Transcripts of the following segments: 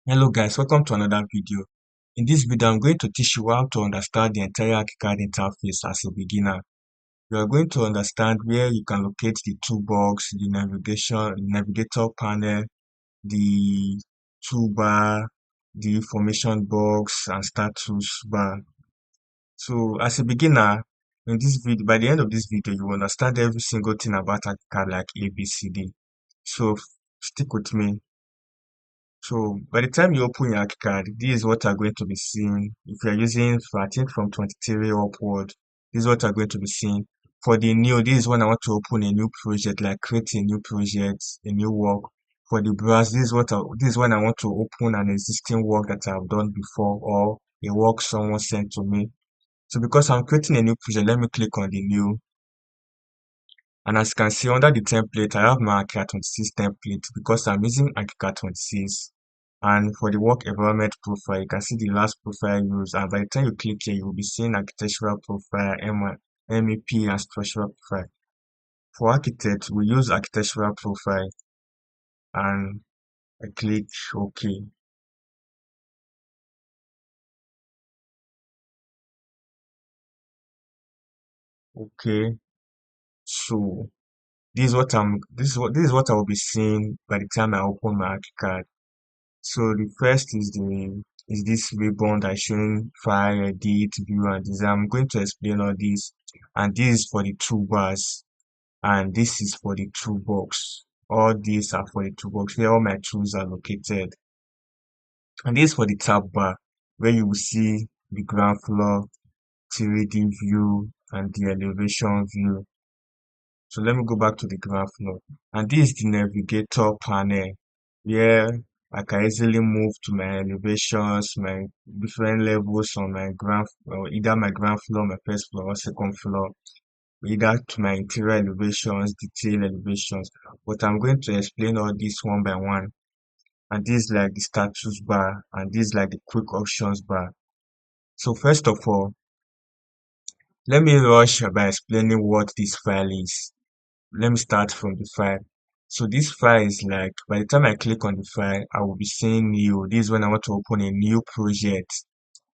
Hello guys, welcome to another video. In this video, I'm going to teach you how to understand the entire Archicad interface as a beginner. You are going to understand where you can locate the toolbox, the navigator panel, the toolbar, the information box, and status bar. So as a beginner, in this video, by the end of this video, you will understand every single thing about Archicad like ABCD. So stick with me. So by the time you open your card, this is what are going to be seen. If you're using, I think from 23 upward, this is what are going to be seen. For the new, this is when I want to open a new project, like create a new project, a new work. For the browse, this is when I want to open an existing work that I've done before or a work someone sent to me. So because I'm creating a new project, let me click on the new. And as you can see under the template, I have my Archicad 26 template because I'm using Archicad 26. And for the work environment profile, you can see the last profile used. And by the time you click here, you will be seeing architectural profile, MEP, and structural profile. For architect, we use architectural profile and I click OK. Okay. So this is what I will be seeing by the time I open my Archicad. So the first is this ribbon that is showing file, edit, view, and design. I'm going to explain all this, and this is for the toolbars, and this is for the toolbox. All these are for the toolbox where all my tools are located, and this is for the tab bar where you will see the ground floor, 3D view, and the elevation view. So let me go back to the ground floor, and this is the navigator panel where I can easily move to my elevations, my different levels on my ground, or either my ground floor, my first floor, or second floor, either to my interior elevations, detail elevations. But I'm going to explain all this one by one. And this is like the status bar, and this is like the quick options bar. So first of all, let me rush by explaining what this file is. Let me start from the file. So this file is like, by the time I click on the file, I will be seeing new. This is when I want to open a new project.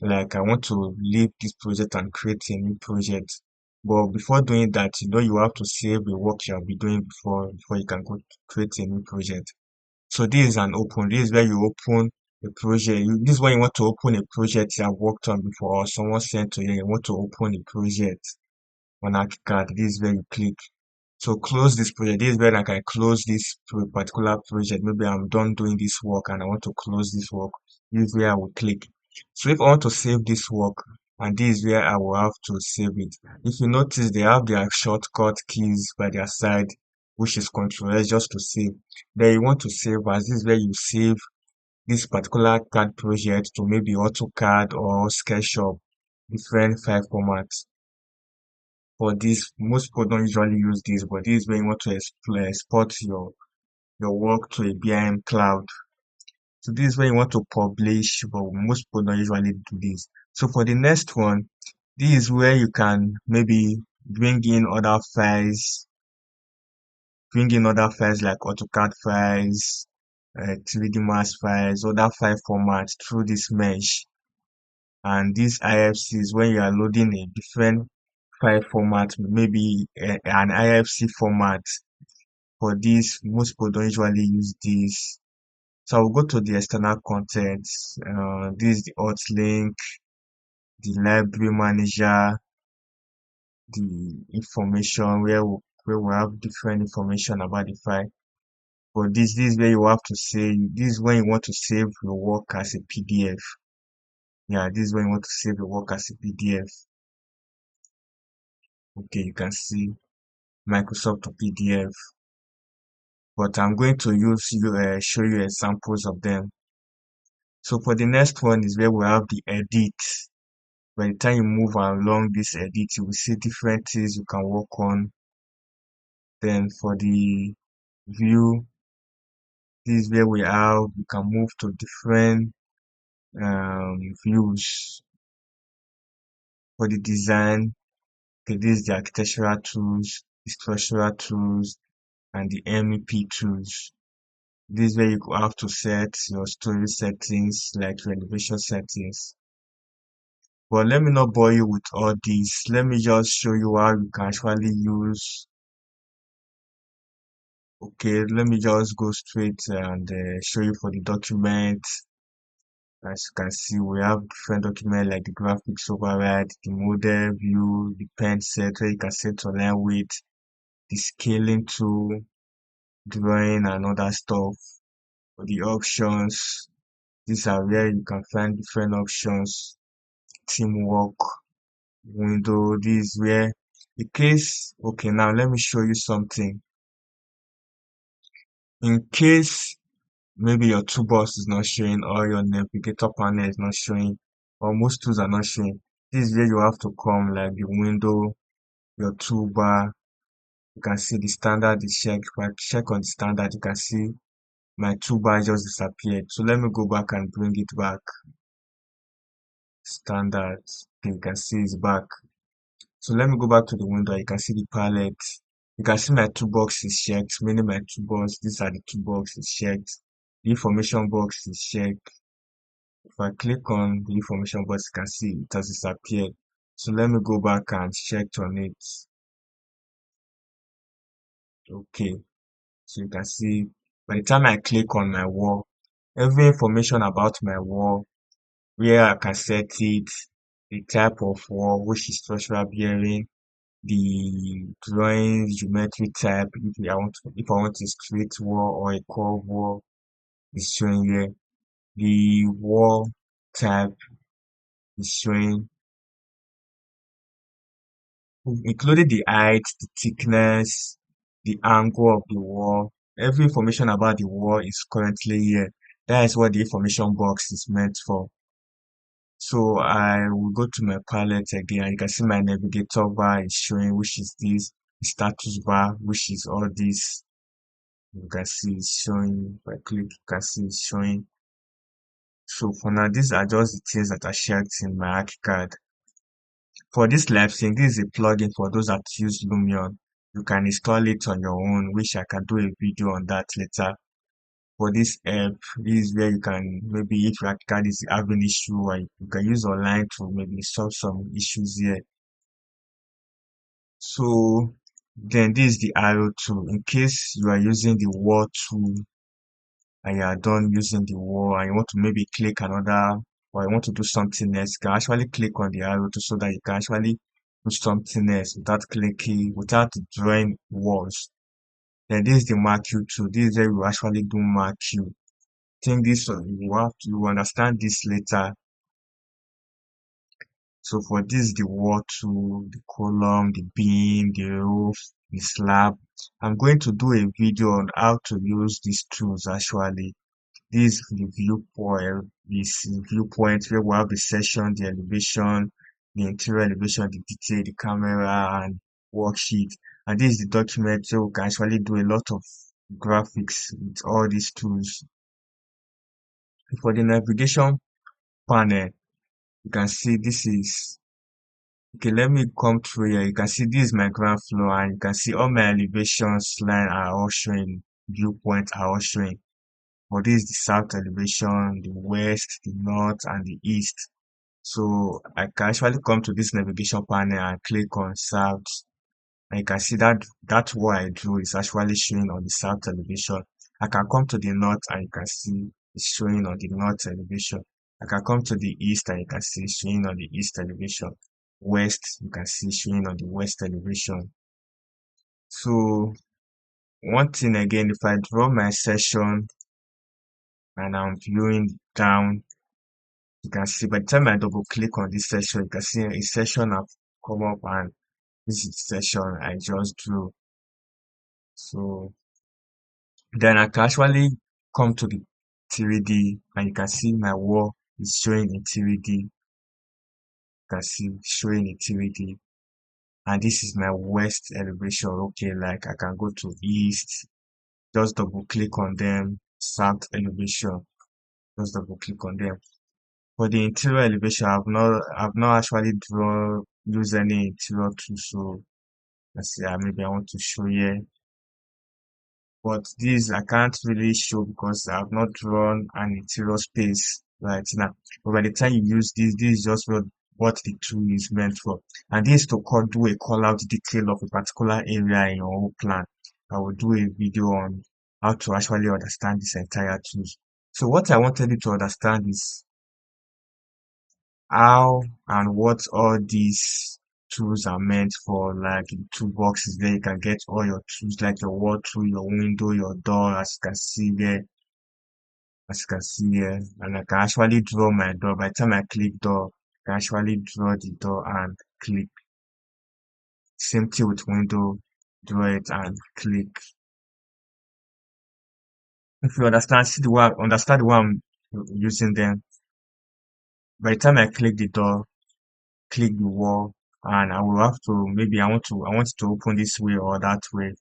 Like I want to leave this project and create a new project. But before doing that, you have to save the work you have been doing before you can go to create a new project. So this is an open. This is where you open a project. This is when you want to open a project you have worked on before, or someone sent to you. You want to open a project on Archicad. This is where you click. So close this project. This is where I can close this particular project. Maybe I'm done doing this work and I want to close this work. This is where I will click. So if I want to save this work, and this is where I will have to save it. If you notice, they have their shortcut keys by their side, which is Ctrl S just to save. Then you want to save as this is where you save this particular CAD project to maybe AutoCAD or SketchUp, different file formats. For this, most people don't usually use this, but this is when you want to export your work to a BIM cloud. So this is when you want to publish, but most people don't usually do this. So for the next one, this is where you can maybe bring in other files like AutoCAD files, 3D Max files, other file formats through this mesh. And this IFC is when you are loading a different file format, maybe an IFC format. For this, most people don't usually use this. So I'll go to the external contents. This is the auth link, the library manager, the information where we have different information about the file. But this is where you have to save. This is when you want to save your work as a PDF. Yeah, this is when you want to save your work as a PDF. Okay, you can see Microsoft PDF. But I'm going to show you examples of them. So for the next one is where we have the edit. By the time you move along this edit, you will see different things you can work on. Then for the view, this is where we can move to different views. For the design, okay, this is the architectural tools, the structural tools, and the MEP tools. This is where you have to set your story settings, like your elevation settings. But let me not bore you with all this. Let me just show you how you can actually use. Okay, let me just go straight and show you for the document. As you can see, we have different documents like the graphics override, the model view, the pen set where you can set your line weight, the scaling tool, drawing and other stuff. For the options, these are where you can find different options. Teamwork, window, this is where in case, okay, now let me show you something. In case maybe your toolbox is not showing or your navigator panel is not showing or most tools are not showing, this is where you have to come like the window, your toolbar. You can see the standard is checked. If I check on the standard, you can see my toolbar just disappeared. So let me go back and bring it back. Standard. Okay, you can see it's back. So let me go back to the window. You can see the palette. You can see my toolbox is checked, meaning my toolbox, these are the toolbox is checked. The information box is checked. If I click on the information box, you can see it has disappeared. So let me go back and check on it. Okay. So you can see by the time I click on my wall, every information about my wall, where I can set it, the type of wall, which is structural bearing, the drawing geometry type, if I want a straight wall or a curved wall, is showing here. The wall type is showing, including the height, the thickness, the angle of the wall. Every information about the wall is currently here. That is what the information box is meant for. So I will go to my palette again and you can see my navigator bar is showing, which is this status bar, which is all this. You can see it's showing. If I click, you can see it's showing. So for now, these are just the things that are shared in my Archicad. For this live sync, this is a plugin for those that use Lumion. You can install it on your own, which I can do a video on that later. For this app, this is where you can, maybe if your Archicad is having issue, or you can use online to maybe solve some issues here. So then this is the arrow tool. In case you are using the wall tool and you are done using the wall and you want to maybe click another or you want to do something else, you can actually click on the arrow tool so that you can actually do something else without clicking, without drawing walls. Then this is the mark you tool. This is where you actually do mark you. Think this you understand this later. So for this, the wall tool, the column, the beam, the roof, the slab. I'm going to do a video on how to use these tools actually. This is the viewpoint where we have the section, the elevation, the interior elevation, the detail, the camera and worksheet. And this is the document so we can actually do a lot of graphics with all these tools. For the navigation panel, you can see this is okay. Let me come through here. You can see this is my ground floor and you can see all my elevations line are all showing, viewpoints are all showing. For this is the south elevation, the west, the north, and the east. So I can actually come to this navigation panel and click on south. And you can see that what I drew is actually showing on the south elevation. I can come to the north and you can see it's showing on the north elevation. I can come to the east and you can see it's showing on the east elevation. West, you can see showing on the west elevation. So one thing again, if I draw my section and I'm viewing down, you can see by the time I double click on this section, you can see a section have come up and this is the section I just drew. So then I can actually come to the 3D and you can see my wall is showing in 3D. You can see showing in 3D. And this is my west elevation. Okay, like I can go to east, just double click on them, south elevation, just double click on them. For the interior elevation, I've not actually use any interior tool. So let's see, maybe I want to show here. but this I can't really show because I've not drawn an interior space right now. But by the time you use this is just what the tool is meant for. And this is to do a call out detail of a particular area in your whole plan. I will do a video on how to actually understand this entire tools. So what I wanted you to understand is how and what all these tools are meant for. Like in toolbox is there, you can get all your tools like your wall tool, your window, your door, as you can see here, and I can actually draw my door. By the time I click door, I can actually draw the door and click. Same thing with window, draw it and click. If you understand, understand the way I'm using them. By the time I click the door, click the wall, and I will have to, maybe I want it to open this way or that way.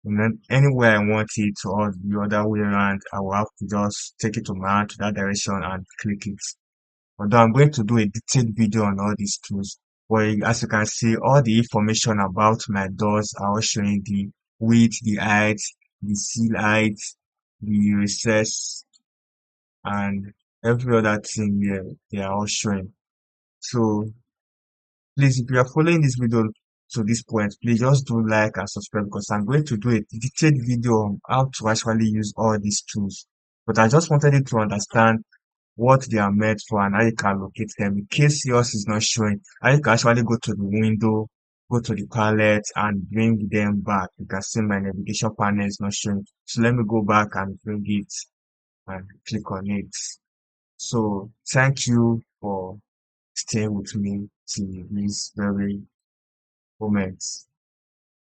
And then anywhere I want it or the other way around, I will have to just take it to my hand to that direction and click it. Although I'm going to do a detailed video on all these tools, but as you can see, all the information about my doors are all showing the width, the height, the seal height, the recess, and every other thing here, they are all showing. So please, if you are following this video to this point, please just do like and subscribe because I'm going to do a detailed video on how to actually use all these tools. But I just wanted you to understand what they are meant for and how you can locate them. In case yours is not showing, how you can actually go to the window, go to the palette and bring them back. You can see my navigation panel is not showing. So let me go back and bring it and click on it. So thank you for staying with me till this very moment.